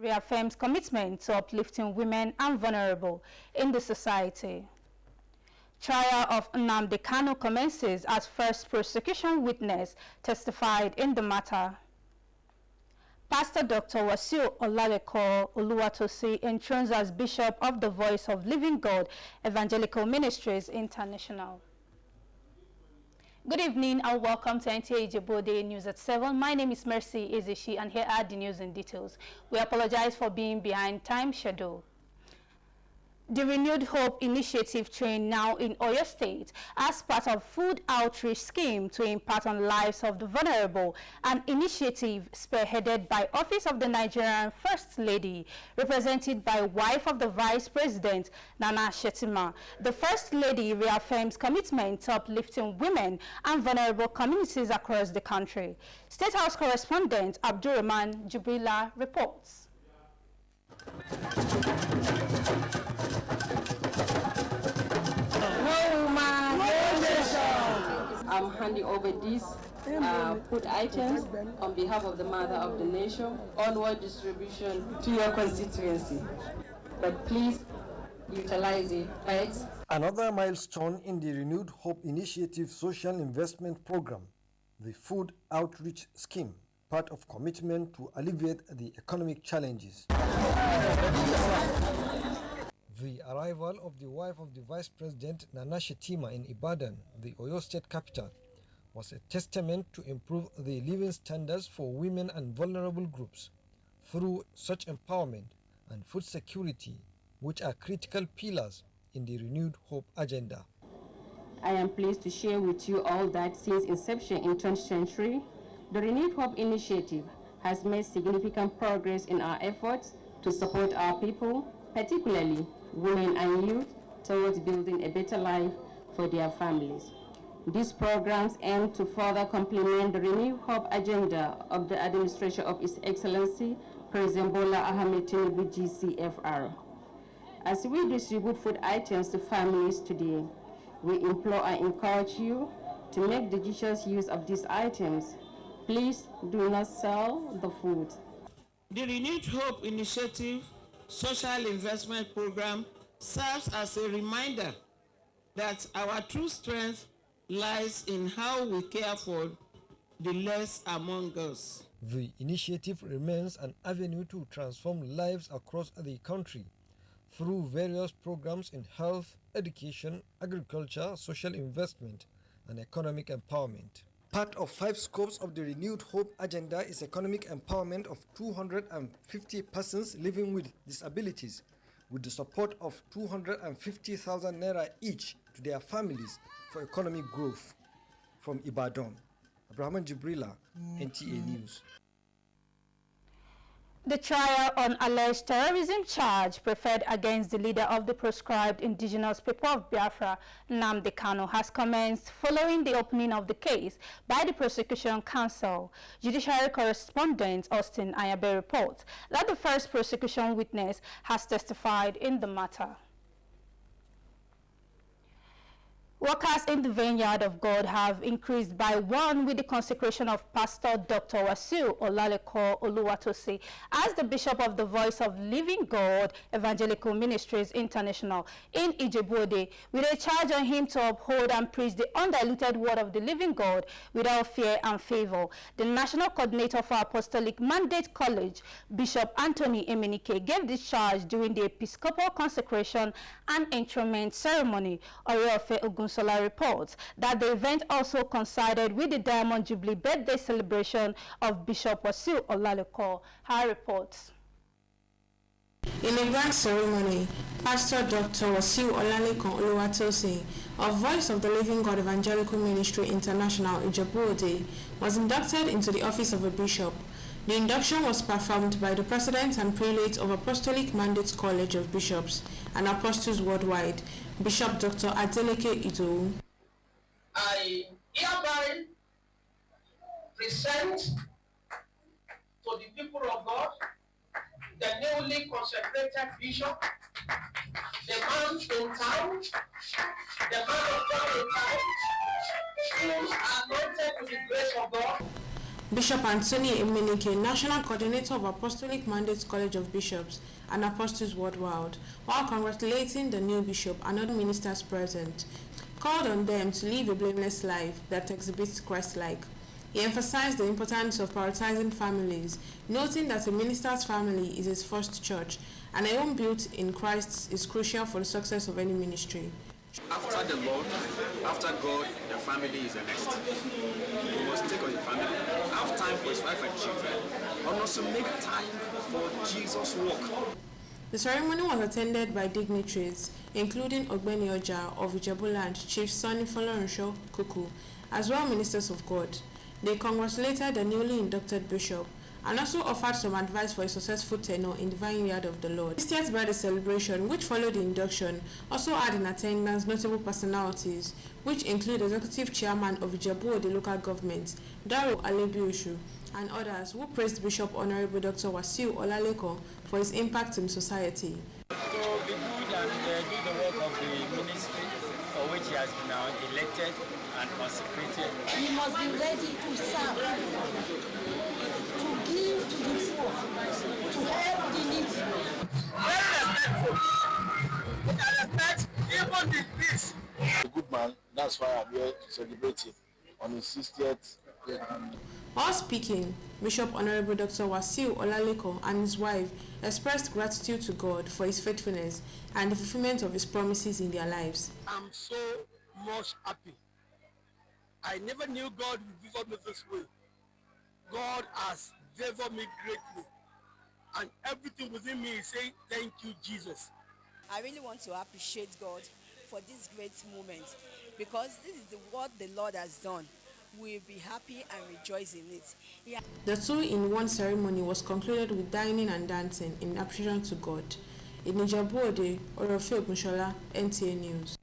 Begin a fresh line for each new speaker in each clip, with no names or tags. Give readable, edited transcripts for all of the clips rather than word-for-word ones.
reaffirms commitment to uplifting women and vulnerable in the society. Trial of Nta Ijebu commences as first prosecution witness testified in the matter. Pastor Dr. Wasiu Olaleko Oluwatosi enthroned as Bishop of the Voice of Living God Evangelical Ministries International. Good evening and welcome to Nta Ijebu Ode News at 7. My name is Mercy Ezeshi and here are the news in details. We apologize for being behind time schedule. The Renewed Hope Initiative train now in Oyo State as part of food outreach scheme to impact on lives of the vulnerable, an initiative spearheaded by Office of the Nigerian First Lady, represented by wife of the Vice President, Nana Shetima. The First Lady reaffirms commitment to uplifting women and vulnerable communities across the country. State House correspondent Abdurrahman Jubrila reports.
I'm handing over these food items on behalf of the Mother of the Nation, onward distribution to your constituency. But please utilize it, right?
Another milestone in the Renewed Hope Initiative social investment program, the Food Outreach Scheme, part of commitment to alleviate the economic challenges. The arrival of the wife of the Vice President Nana Shetima in Ibadan, the Oyo State capital, was a testament to improve the living standards for women and vulnerable groups through such empowerment and food security, which are critical pillars in the Renewed Hope agenda.
I am pleased to share with you all that since inception in 20th century, the Renewed Hope Initiative has made significant progress in our efforts to support our people, particularly women and youth, towards building a better life for their families. These programs aim to further complement the Renewed Hope agenda of the administration of His Excellency President Bola Ahmed Tinubu GCFR. As we distribute food items to families today, we implore and encourage you to make judicious use of these items. Please do not sell the food.
The Renewed Hope Initiative Social Investment Program serves as a reminder that our true strength lies in how we care for the less among us.
The initiative remains an avenue to transform lives across the country through various programs in health, education, agriculture, social investment, and economic empowerment. Part of 5 scopes of the Renewed Hope agenda is economic empowerment of 250 persons living with disabilities, with the support of 250,000 naira each to their families for economic growth. From Ibadan, Abdurrahman Jubrila, NTA News.
The trial on alleged terrorism charge preferred against the leader of the proscribed indigenous people of Biafra, Nta Ijebu, has commenced following the opening of the case by the prosecution counsel. Judiciary correspondent Austin Ayabe reports that the first prosecution witness has testified in the matter. Workers in the Vineyard of God have increased by 1 with the consecration of Pastor Dr. Wasiu Olaleko Oluwatosi as the Bishop of the Voice of Living God Evangelical Ministries International in Ijebu Ode, with a charge on him to uphold and preach the undiluted word of the living God without fear and favor. The National Coordinator for Apostolic Mandate College, Bishop Anthony Emenike, gave this charge during the Episcopal consecration and enthronement ceremony. Oriofe Ogunsola reports that the event also coincided with the Diamond Jubilee birthday celebration of Bishop Wasiu Olaleko. Her reports.
In a grand ceremony, Pastor Dr. Wasiu Olaleko Oluwatosi of Voice of the Living God Evangelical Ministry International Ijebu Ode was inducted into the office of a bishop. The induction was performed by the President and Prelate of Apostolic Mandate College of Bishops and Apostles Worldwide, Bishop Dr. Adeleke Ido.
I hereby present to the people of God the newly consecrated bishop, the man in town, the man of God in town, who is anointed with the grace of God.
Bishop Anthony Emenike, National Coordinator of Apostolic Mandates College of Bishops and Apostles Worldwide, while congratulating the new bishop and other ministers present, called on them to live a blameless life that exhibits Christ-like. He emphasized the importance of prioritizing families, noting that a minister's family is his first church, and a home built in Christ is crucial for the success of any ministry.
After the Lord, after God, the family is the next. He must take on the family, have time for his wife and children, and also make time for Jesus' work.
The ceremony was attended by dignitaries, including Ogbeni Oja of Ijebu Land, Chief Sonny Folorunsho Kuku, as well ministers of God. They congratulated the newly inducted bishop and also offered some advice for a successful tenure in the vineyard of the Lord. This year's birthday celebration, which followed the induction, also had in attendance notable personalities, which include Executive Chairman of Ijebu Ode local government, Dario Alebioshu, and others who praised Bishop Honorable Dr. Wasiu Olaleko for his impact in society.
To be good and do the work of the ministry for which he has been now elected and consecrated.
We must be ready to serve, to give to the poor, to help the needy.
Very respectful. We can respect even the peace.
A good man, that's why I'm here to celebrate him on his 60th birthday.
While speaking, Bishop Honorable Dr. Wasiu Olaleko and his wife expressed gratitude to God for his faithfulness and the fulfillment of his promises in their lives.
I'm so much happy. I never knew God would visit me this way. God has favored me greatly. And everything within me is saying, thank you, Jesus.
I really want to appreciate God for this great moment, because this is what the Lord has done. We'll be happy and rejoice in it. Yeah.
The two-in-one ceremony was concluded with dining and dancing in appreciation to God. In Ijebu Ode, Orofeo Bunshola, NTA News.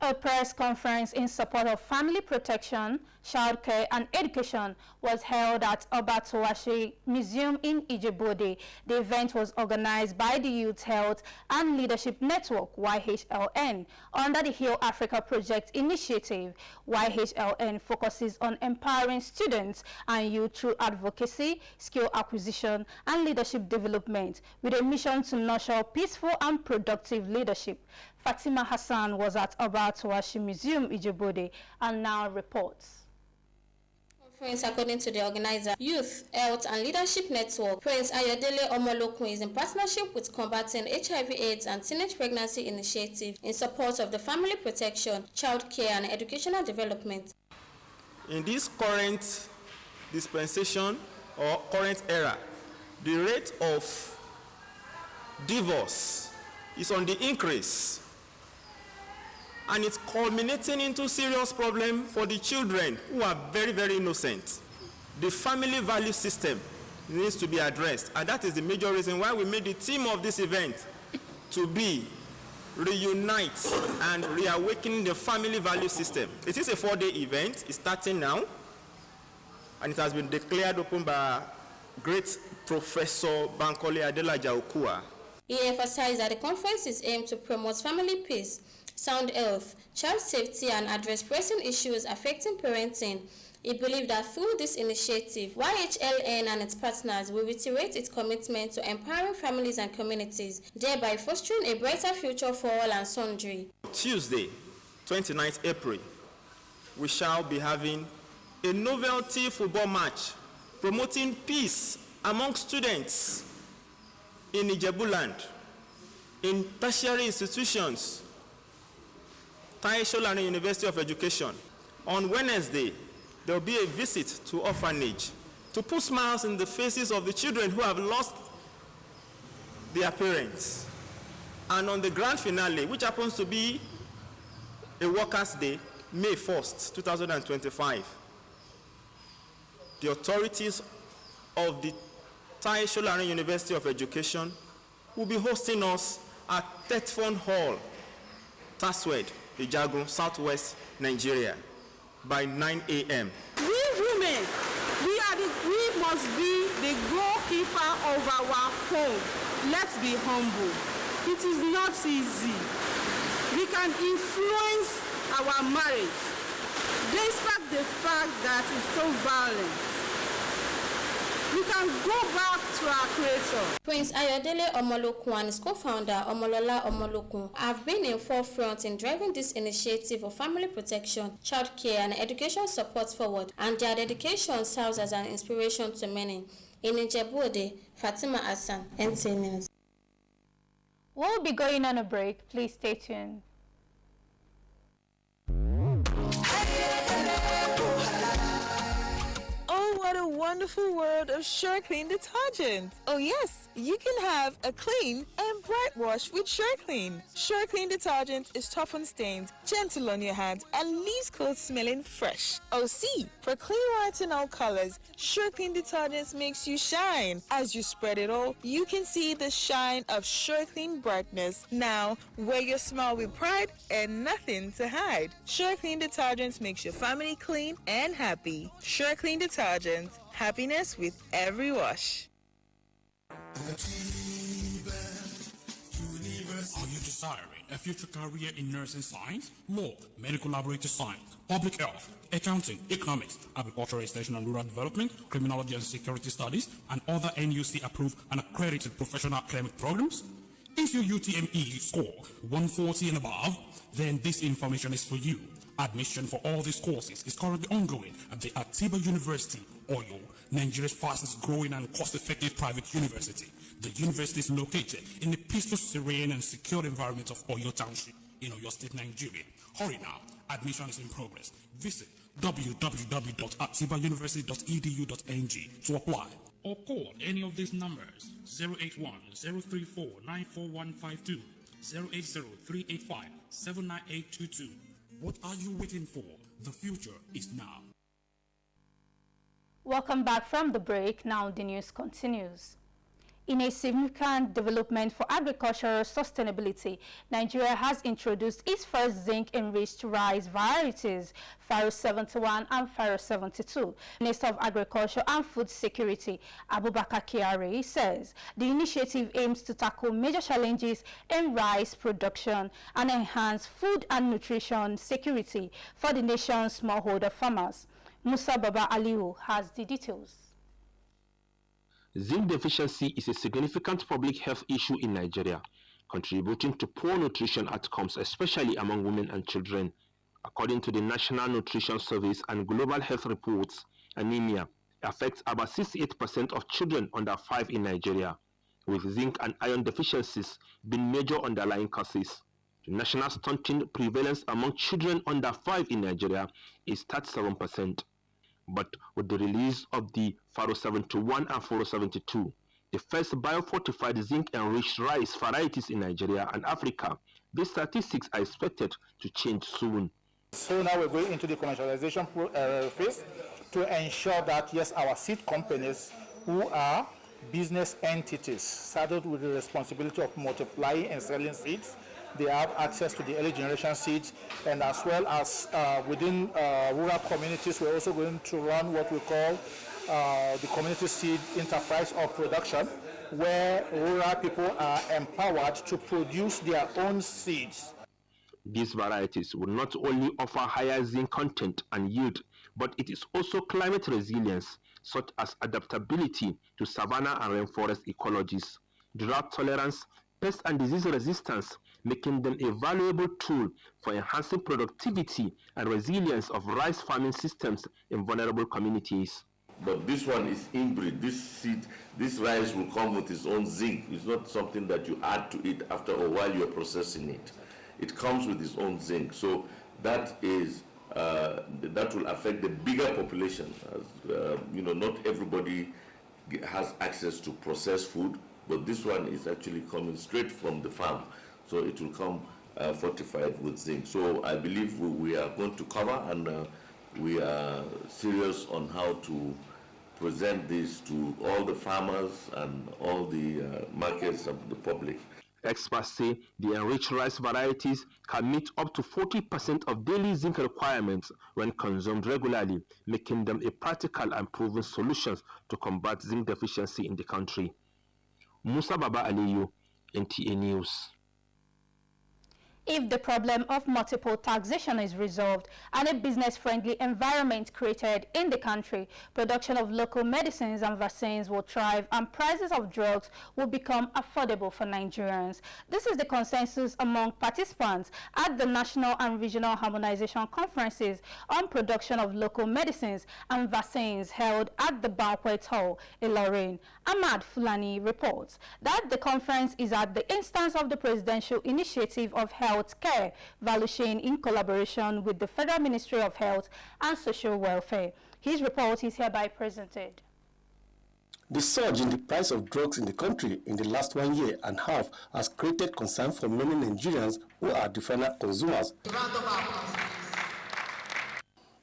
A press conference in support of family protection, childcare and education was held at Obatuwashi Museum in Ijebu Ode. The event was organized by the Youth Health and Leadership Network, YHLN, under the Heal Africa Project Initiative. YHLN focuses on empowering students and youth through advocacy, skill acquisition and leadership development, with a mission to nurture peaceful and productive leadership. Fatima Hassan was at Obatuwashi Museum, Ijebu Ode, and now reports.
Conference, according to the organizer, Youth, Health and Leadership Network, Prince Ayodele Omolokun is in partnership with Combating HIV/AIDS and Teenage Pregnancy Initiative in support of the family protection, child care and educational development.
In this current dispensation or current era, the rate of divorce is on the increase, and it's culminating into serious problem for the children who are very, very innocent. The family value system needs to be addressed, and that is the major reason why we made the theme of this event to be reunite and reawakening the family value system. It is a 4-day event. It's starting now, and it has been declared open by great Professor Bankole Adelaja Okua.
He emphasized that the conference is aimed to promote family peace, sound health, child safety, and address pressing issues affecting parenting. He believed that through this initiative, YHLN and its partners will reiterate its commitment to empowering families and communities, thereby fostering a brighter future for all and sundry.
Tuesday, 29th April, we shall be having a novelty football match promoting peace among students in Ijebu Land, in tertiary institutions, Nta Ijebu University of Education. On Wednesday, there will be a visit to orphanage to put smiles in the faces of the children who have lost their parents. And on the grand finale, which happens to be a Workers' Day, May 1st, 2025, the authorities of the Nta Ijebu University of Education will be hosting us at Tetfon Hall, Taswed, Ijagun, Southwest Nigeria, by 9 a.m.
We women, we must be the goalkeeper of our home. Let's be humble. It is not easy. We can influence our marriage, despite the fact that it's so violent. We can go back to our creator.
Prince Ayodele Omolokun and his co-founder Omolola Omolokun have been in forefront in driving this initiative of family protection, child care and education support forward, and their dedication serves as an inspiration to many. In Ijebu Ode, Fatima Hassan, NTA News.
We'll be going on a break. Please stay tuned.
Oh, what a wonderful world of Sure Clean detergent. Oh yes, you can have a clean and bright wash with Sure Clean. Sure Clean detergent is tough on stains, gentle on your hands, and leaves clothes smelling fresh. Oh see, for clean white in all colors, Sure Clean detergent makes you shine. As you spread it all, you can see the shine of Sure Clean brightness. Now, wear your smile with pride and nothing to hide. Sure Clean detergent makes your family clean and happy. Sure Clean detergent, happiness with every wash.
Are you desiring a future career in nursing science, law, medical laboratory science, public health, accounting, economics, agricultural extension and rural development, criminology and security studies, and other NUC-approved and accredited professional academic programs? If your UTME score 140 and above, then this information is for you. Admission for all these courses is currently ongoing at the Atiba University, Oyo, Nigeria's fastest growing and cost-effective private university. The university is located in the peaceful, serene, and secure environment of Oyo Township in Oyo State, Nigeria. Hurry now. Admission is in progress. Visit www.atibauniversity.edu.ng to apply or call any of these numbers: 081-034-94152, 080-385-79822. What are you waiting for? The future is now.
Welcome back from the break. Now the news continues. In a significant development for agricultural sustainability, Nigeria has introduced its first zinc-enriched rice varieties, Faro 71 and Faro 72. Minister of Agriculture and Food Security, Abubakar Kyari, says the initiative aims to tackle major challenges in rice production and enhance food and nutrition security for the nation's smallholder farmers. Musa Baba Aliu has the details.
Zinc deficiency is a significant public health issue in Nigeria, contributing to poor nutrition outcomes, especially among women and children. According to the National Nutrition Service and Global Health Reports, anemia affects about 68% of children under 5 in Nigeria, with zinc and iron deficiencies being major underlying causes. The national stunting prevalence among children under 5 in Nigeria is 37%. But with the release of the Faro 71 and Faro 72, the first biofortified zinc-enriched rice varieties in Nigeria and Africa, these statistics are expected to change soon.
So now we're going into the commercialization phase to ensure that, yes, our seed companies, who are business entities saddled with the responsibility of multiplying and selling seeds, they have access to the early generation seeds, and as well as within rural communities, we're also going to run what we call the community seed enterprise of production, where rural people are empowered to produce their own seeds.
These varieties will not only offer higher zinc content and yield, but it is also climate resilience, such as adaptability to savanna and rainforest ecologies, drought tolerance, pest and disease resistance, making them a valuable tool for enhancing productivity and resilience of rice farming systems in vulnerable communities.
But this one is inbred. This seed, this rice will come with its own zinc. It's not something that you add to it after a while you're processing it. It comes with its own zinc. So that is that will affect the bigger population. Not everybody has access to processed food, but this one is actually coming straight from the farm. So it will come fortified with zinc. So I believe we are going to cover, and we are serious on how to present this to all the farmers and all the markets of the public.
Experts say the enriched rice varieties can meet up to 40% of daily zinc requirements when consumed regularly, making them a practical and proven solution to combat zinc deficiency in the country. Musa Baba Aliyu, NTA News.
if the problem of multiple taxation is resolved and a business-friendly environment created in the country, production of local medicines and vaccines will thrive and prices of drugs will become affordable for Nigerians. This is the consensus among participants at the National and Regional Harmonization Conferences on Production of Local Medicines and Vaccines held at the Banquet Hall in Ilorin. Ahmad Fulani reports that the conference is at the instance of the Presidential Initiative of Health Care value chain in collaboration with the Federal Ministry of Health and Social Welfare. His report is hereby presented.
The surge in the price of drugs in the country in the last 1 year and a half has created concern for many Nigerians who are the final consumers.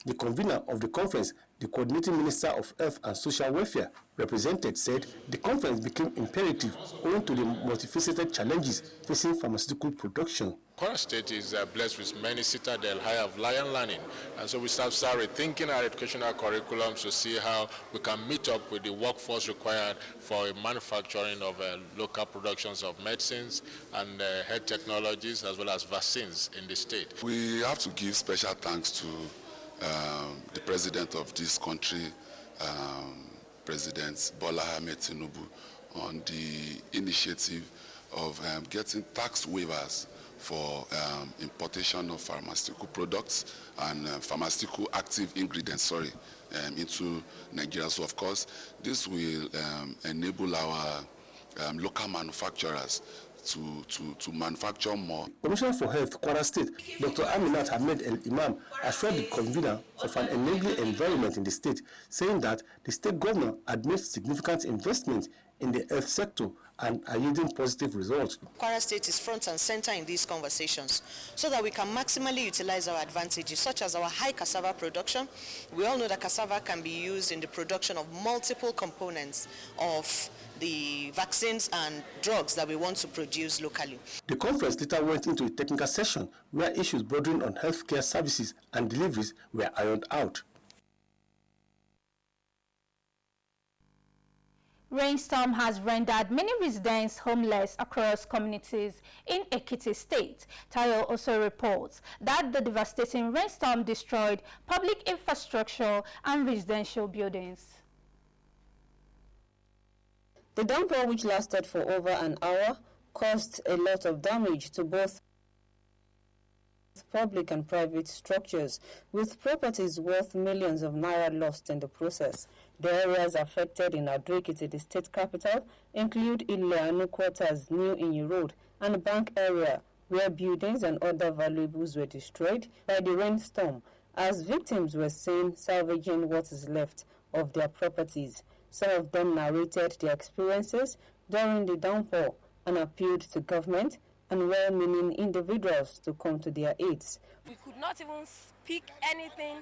The convener of the conference, the coordinating Minister of Health and Social Welfare, represented, said the conference became imperative owing to the multifaceted challenges facing pharmaceutical production.
Kwara State is blessed with many citadel high of lion learning, and so we started rethinking our educational curriculums to see how we can meet up with the workforce required for manufacturing of local productions of medicines and health technologies as well as vaccines in the state.
We have to give special thanks to the president of this country, President Bola Ahmed Tinubu, on the initiative of getting tax waivers for importation of pharmaceutical products and pharmaceutical active ingredients, into Nigeria. So, of course, this will enable our local manufacturers to manufacture more.
Commissioner for Health, Kwara State, Dr. Aminat Ahmed El Imam, assured the convener of an enabling environment in the state, saying that the state governor had made significant investments in the health sector and are yielding positive results.
Kwara State is front and center in these conversations so that we can maximally utilize our advantages, such as our high cassava production. We all know that cassava can be used in the production of multiple components of the vaccines and drugs that we want to produce locally.
The conference later went into a technical session where issues bordering on healthcare services and deliveries were ironed out.
Rainstorm has rendered many residents homeless across communities in Ekiti State. Tayo also reports that the devastating rainstorm destroyed public infrastructure and residential buildings.
The downpour, which lasted for over an hour, caused a lot of damage to both public and private structures, with properties worth millions of naira lost in the process. The areas affected in Adrikiti, the state capital, include Ileanu Quarters, New Inyi Road, and Bank area, where buildings and other valuables were destroyed by the rainstorm, as victims were seen salvaging what is left of their properties. Some of them narrated their experiences during the downpour and appealed to government and well-meaning individuals to come to their aids.
We could not even speak anything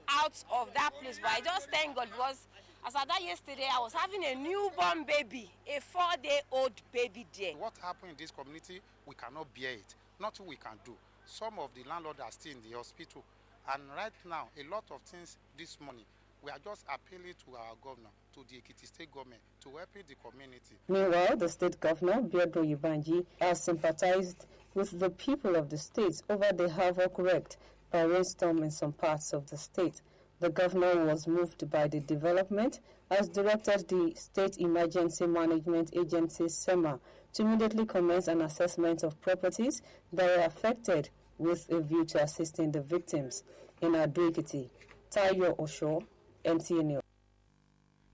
out of that place, but I just thank God, because as I died yesterday, I was having a newborn baby, a 4-day-old baby there.
What happened in this community, we cannot bear it. Nothing we can do. Some of the landlords are still in the hospital, and right now, a lot of things this morning, we are just appealing to our governor, to the Ekiti State government, to help the community.
Meanwhile, the state governor, Biodro Yubanji, has sympathized with the people of the state over the havoc wreaked by rainstorm in some parts of the state. The governor was moved by the development, as directed the State Emergency Management Agency, SEMA, to immediately commence an assessment of properties that were affected with a view to assisting the victims. In Adrikiti, Tayo Osho, NTA News.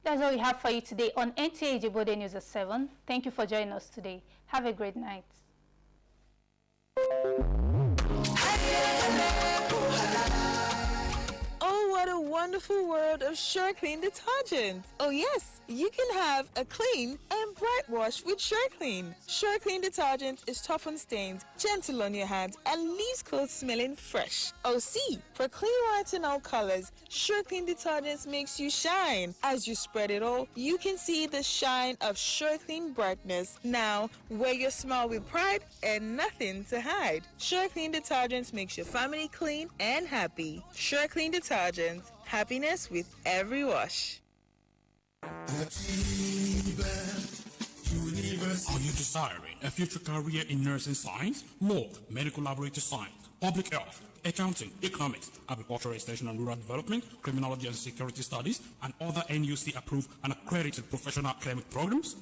That's all we have for you today on Nta Ijebu Ode News at 7. Thank you for joining us today. Have a great night.
Oh, what a wonderful world of Sure Clean detergent. Oh yes, you can have a clean and bright wash with Sure Clean. Sure Clean detergent is tough on stains, gentle on your hands, and leaves clothes smelling fresh. Oh see, for clean whites in all colors, Sure Clean detergent makes you shine. As you spread it all, you can see the shine of Sure Clean brightness. Now, wear your smile with pride and nothing to hide. Sure Clean detergent makes your family clean and happy. Sure Clean detergent, happiness with every wash.
Universe.
Are you desiring a future career in nursing science, law, medical laboratory science, public health, accounting, economics, agricultural extension and rural development, criminology and security studies, and other NUC-approved and accredited professional academic programs?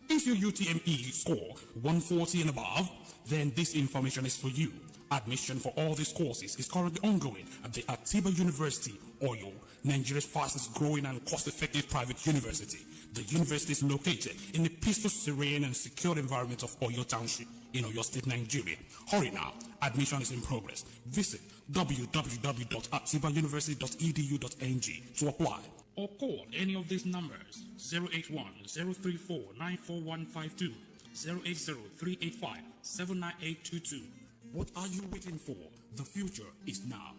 If your UTME score 140 and above, then this information is for you. Admission for all these courses is currently ongoing at the Atiba University, Oyo, Nigeria's fastest growing and cost-effective private university. The university is located in the peaceful, serene, and secure environment of Oyo Township in Oyo State, Nigeria. Hurry now. Admission is in progress. Visit www.atibauniversity.edu.ng to apply. Or call any of these numbers: 081-034-94152, 080-385-79822. What are you waiting for? The future is now.